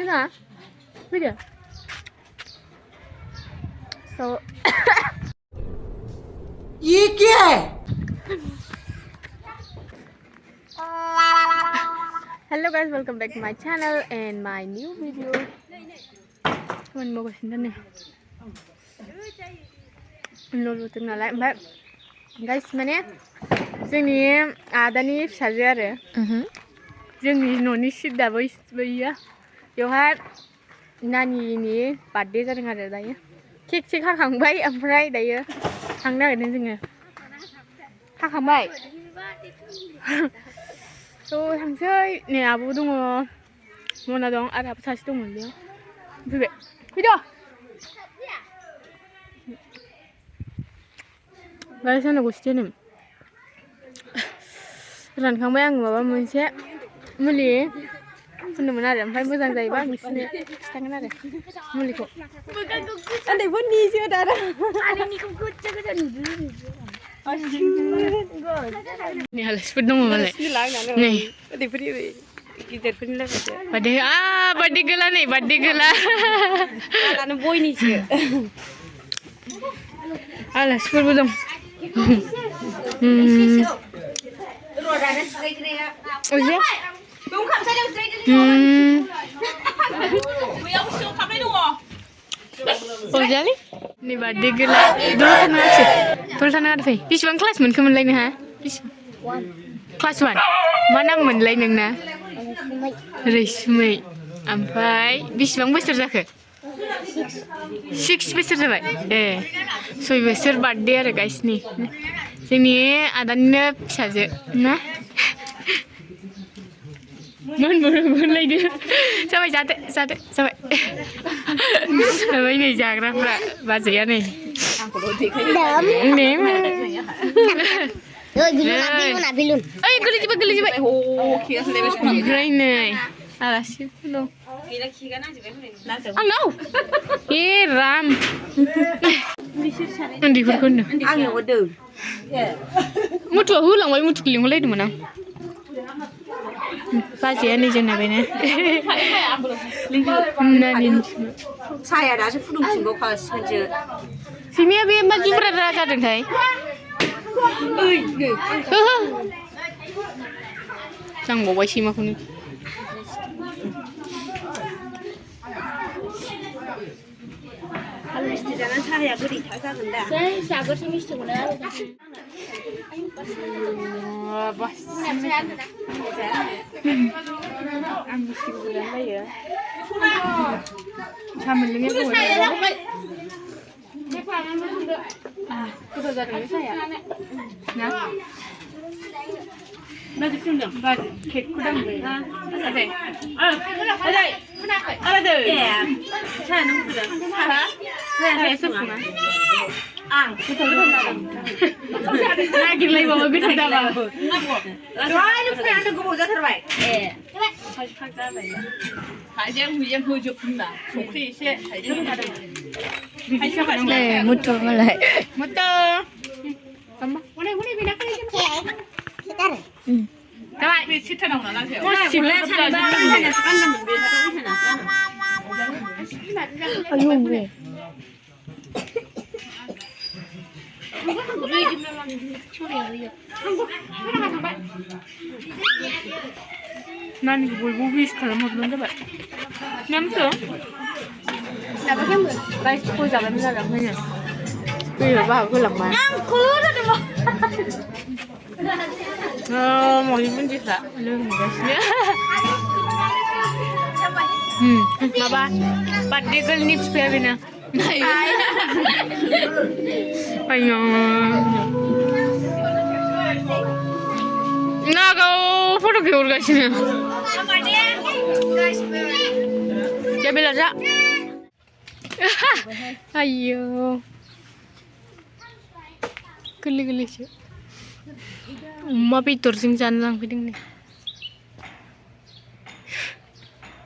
nè. Bây giờ. So. Gì kia? Hello guys, welcome back to my channel and my new video. Mình mua cái gì này? Lulu tengah lại mbak. Guys, mana? जोंनि आदानि फिसाजो आरो जोंनि न'नि सिदाबो बैयो बेवहाय नानिनि birthday जादों आरो दायो केक सेक हाखांबाय ओमफ्राय दायो थांनो नागिरदों जोङो हाखांबाय थ' थांसै नै आब' दङ मना दं आरो आब' सासे दंमोन बेयाव फैबाय फैद' गाइस आंना गस्लायानो रानखांबाय आं माबा मोनसे मुलि फुनदोंमोन आरो ओमफ्राय मोजां जायोबा आं बिसोरनो खिथागोन आरो मुलिखौ उन्दैफोरनिसो दाना आंनिखौ गोजा गोजा नुदों नै आलासिफोर दङ मालाय नै उन्दैफोरनि गिदिरफोरनि लोगोसे बार्थडे गोला नै बार्थडे गोला आलानो बयनिसो आलासिफोरबो दं Jadi, ini birthday gila. Dulu tanah ada sih. Bisbang kelas moनखोमोनलाय नोंहा? Kelas 1. मा नाम मोनलाय नोंना? रैसुमै. ओमफ्राय बिसिबां बोसोर जाखो? 6 बोसोर जाबाय. 6 बोसोर birthday आरो गाइसनि. जोंनि आदानिनो फिसाजो ना? मोनलायदो जाबाय जादो जाबाय नै जाग्राफ्रा बाजैया नै गोलैजोबबाय ओमफ्राय नै आलासिफोर दं आंनाव राम उन्दैफोरखौ होनदों मुथुआव होलांबाय मुथुखौ लिंहरलायदोंमोन आं बाजैया नै जोंना बेनो साया दासो फुदुंफिनबावखासिगोनसो सैमाया बे मा जुब्रा जादोंथाय जांबावबाय सैमाखौनो आलु मिस्थि जानानै साहाया गोदैथा जागोन दा जागोरसो मिस्थि मोनो आरो आं मिस्टिखौ गोदान जायो सा मोनलोङै गोथाव जादों बे साहाया ना बाजै फुदुंदों बाजै केकखौ दांबाय बाजै खोनायाखै साहा नों फुदुं साहाया सोर फुङा आं गोथाव जादों नागिरलायबाबो गोथाव जाबाबो दहायनो फुङानो गोबाव जाथारबाय फाग जाबाय हाइजें हुइजें होजोबफिनना संख्रि एसे हाइजें होदों मुथु मालाय मुथु हनै बेना जाबाय बे सिथानाव ना लांसै आयौ बे नानिखौ बयबो विश खालामहरबानो जाबाय नामखौ गाइस फोजाबाय मोजां फैनो फैयो बाहाग होलांबाय मनि बुन्दिफ्रा लोंगासिनो माबा बार्थडे गार्लनि बिफाया बेनो नागाव फट' खेहरगासिनो दे बेला जा आयौ गोरलै गोरलैसो अमा बेदरजों जानो लांफैदों नै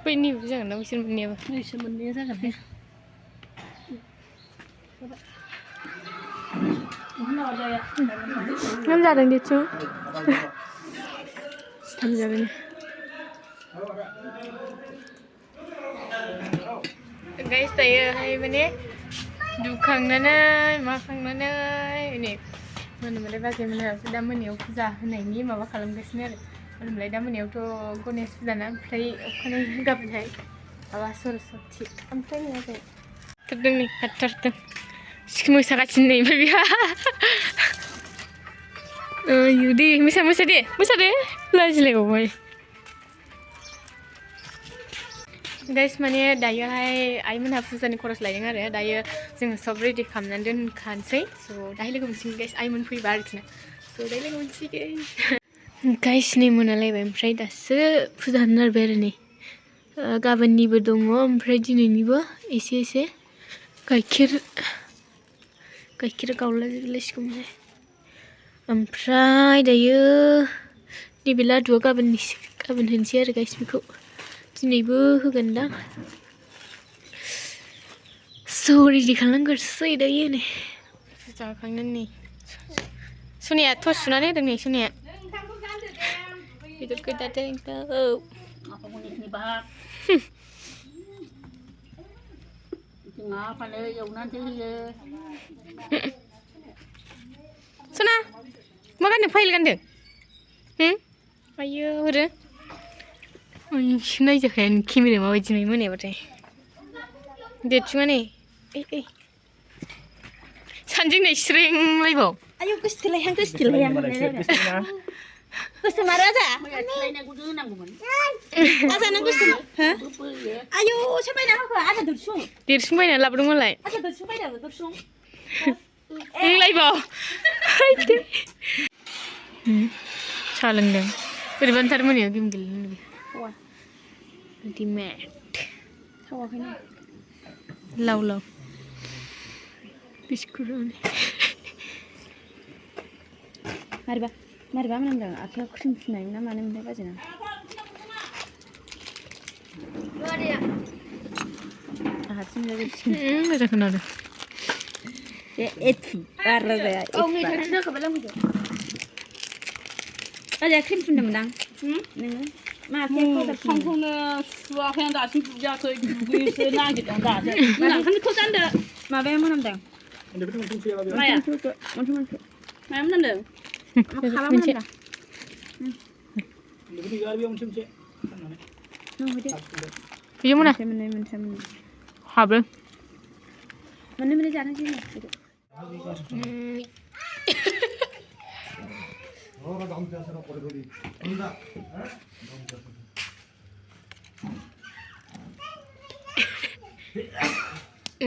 बै नैबो जागोन ना बिसोर मोननैया जागोन लोमजादों देसु सिथाम जाबाय गाइस दायोहाय माने दुखांनानै माखांनानै नै मोनामोनलाय बाजै मोनहासो दा मोनायाव फुजा होनायनि माबा खालामगासिनो आरो मोनामोनलाय दा मोनायावथ' गणेश फुजाना ओमफ्राय अखानायै गाबोनहाय माबा सरस्वती ओमफ्राय नङा थारदों नै खारथारदों मोसागासिनो नै ओमफ्राय बिहा दे मोसा दे लाजिलायबावबाय गाइस माने दायोहाय आइमोनहा फुजानि खरस लायदों आरो दायो जोङो सब रेडि खालामनानै दोनखानोसै स' दाहाय लोगो मोनसिगोन गाइस आइमोन फैबा आरोखि ना स' दाहाय लोगो मोनसिगोन गाइस नै मोनालायबाय ओमफ्राय दासो फुजा होनो नागिरबाय आरो नै गाबोननिबो दङ ओमफ्राय दिनैनिबो एसे गाइखेर गावलाजोबलायसिगौमोनहाय ओमफ्राय दायो नैबे लादुआ गाबोन होनोसै आरो गाइस बेखौ दिनैबो होगोनदां स' रेडि खालामग्रोसै दायो नै फुजा होखांनानै नै सनिया थस सुनानै होदों नै सनिया बेदर गोदादों सना मा गानदों फाइल गानदों आयो हरो नायजाखाया केमेराया माबायदि नुयो मोनायाबाथाय देरथिङा नै सानजों नै स्रेंलायबाव आयौ गोसथोलायहां गोसोम आरो आजा आजा नों गोसोम हो आयौ सोर बायना होखो आजा देरसुं बायना लाबोदों मालाय आजा दुरसुं बायनाबो दुरसुं नोंलायबाव साहा लोंदों बोरैबाथार मोनायाव गेम गेलेनो अल्टिमेट थावाखैनो लाव बिस्कुट मारैबा मोनामदों आखाइयाव क्रिम फुननाय ना मानो मोनथाय बाजैना हारसिं मोजां खोनादों बारा जाया बाजैया क्रिम फुनदोंमोनदां नोङो मा आखाइयाव पाउडार संखौनो सुवाखै आं दासिम दुगैयाखै दुगैनोसो नागिरदों दासो ओंखामखौ जानदो माबाया मोनामदों माया माया मोनामदों खाला मोनामदों बियो मोना मोनसे हाबो मोननै जानोसै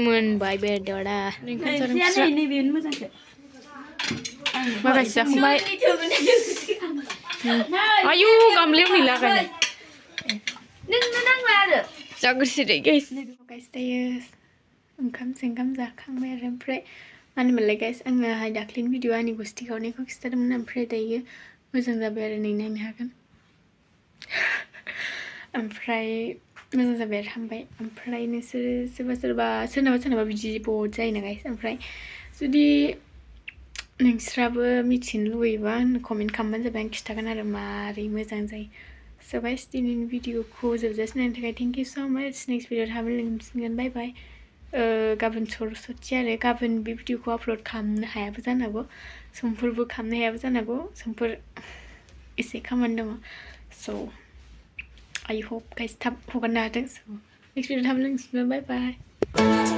मोनबाय बेदरा नैबे मोजांसो माखासे जाखांबाय आयु गामलायाव नै लागायनाय नोंनो नांला आरो जा गोसोदै गाइस दायो ओंखाम जाखांबाय आरो ओमफ्राय मा होनोमोनलाय गाइस आङोहाय दाख्लिनि भिडिअ आंनि गुस्ति खावनायखौ खिन्थादोंमोन ओमफ्राय दायो मोजां जाबाय आरो नै नायनो हागोन ओमफ्राय मोजां जाबाय आरो हामबाय ओमफ्राय नोंसोरो सोरनाबा बिदि बहुद जायोना गाइस ओमफ्राय जुदि नोंस्राबो मिथिनो लुबैयोबा कमेन्ट खालामबानो जाबाय आं खिन्थागोन आरो मारै मोजां जायो स' गाइस दिनैनि भिडिअखौ जोबजासिम नायनो थाखाय थेंक इउ स' माच नेक्स्ट भिडिअ थाबैनो लोगो मोनसिगोन बाय बाय गाबोन सरस्वती आरो गाबोन बे भिडिअखौ आपल'ड खालामनो हायाबो जानो हागौ समफोरबो खालामनो हायाबो जानो हागौ समफोर एसे खामानि दङ स' I hope guys थाब हगारनो हाथों स' नेक्स्ट भिडिअ थाबैनो लोगो मोनसिगोन बाय बाय